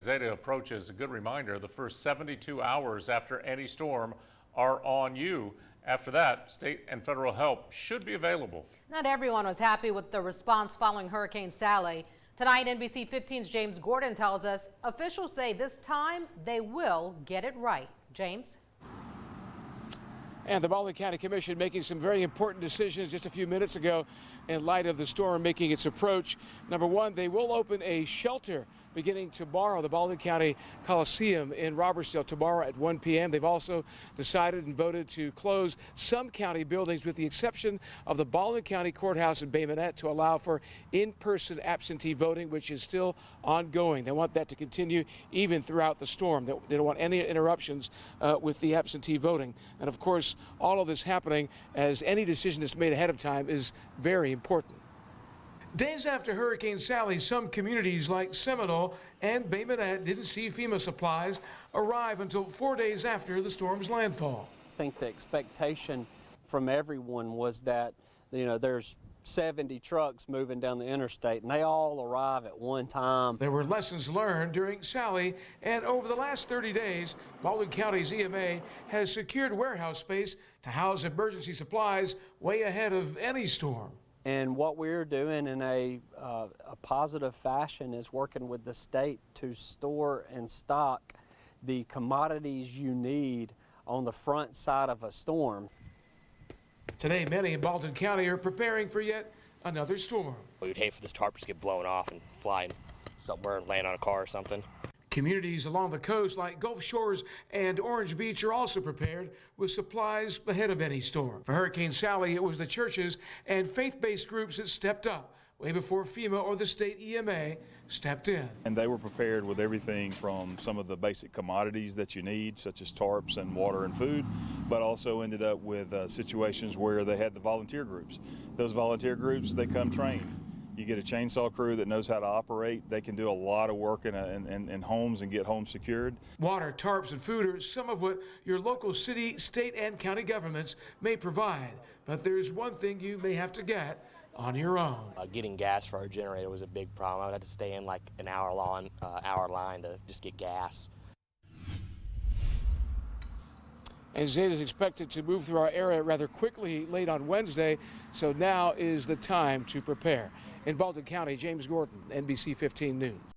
Zeta approaches, a good reminder, the first 72 hours after any storm are on you. After that, state and federal help should be available. Not everyone was happy with the response following Hurricane Sally. Tonight, NBC 15's James Gordon tells us officials say this time they will get it right. James? And the Baldwin County Commission making some very important decisions just a few minutes ago in light of the storm making its approach. Number one, they will open a shelter beginning tomorrow, the Baldwin County Coliseum in Robertsdale, tomorrow at 1 p.m. They've also decided and voted to close some county buildings with the exception of the Baldwin County Courthouse in Bay Minette to allow for in-person absentee voting, which is still ongoing. They want that to continue even throughout the storm. They don't want any interruptions with the absentee voting. And of course, all of this happening as any decision that's made ahead of time is very important. Days after Hurricane Sally, some communities like Seminole and Bay Minette didn't see FEMA supplies arrive until 4 days after the storm's landfall. I think the expectation from everyone was that, there's 70 trucks moving down the interstate and they all arrive at one time. There were lessons learned during Sally, and over the last 30 days, Baldwin County's EMA has secured warehouse space to house emergency supplies way ahead of any storm. And what we're doing in a positive fashion is working with the state to store and stock the commodities you need on the front side of a storm. Today, many in Baldwin County are preparing for yet another storm. We'd hate for this tarp to get blown off and fly somewhere, land on a car or something. Communities along the coast like Gulf Shores and Orange Beach are also prepared with supplies ahead of any storm. For Hurricane Sally, it was the churches and faith-based groups that stepped up way before FEMA or the state EMA stepped in. And they were prepared with everything from some of the basic commodities that you need, such as tarps and water and food, but also ended up with situations where they had the volunteer groups. Those volunteer groups, they come trained. You get a chainsaw crew that knows how to operate. They can do a lot of work in homes and get homes secured. Water, tarps, and food are some of what your local city, state, and county governments may provide. But there's one thing you may have to get on your own. Getting gas for our generator was a big problem. I would have to stay in like an hour line to just get gas. And Zeta is expected to move through our area rather quickly late on Wednesday, so now is the time to prepare. In Baldwin County, James Gordon, NBC 15 News.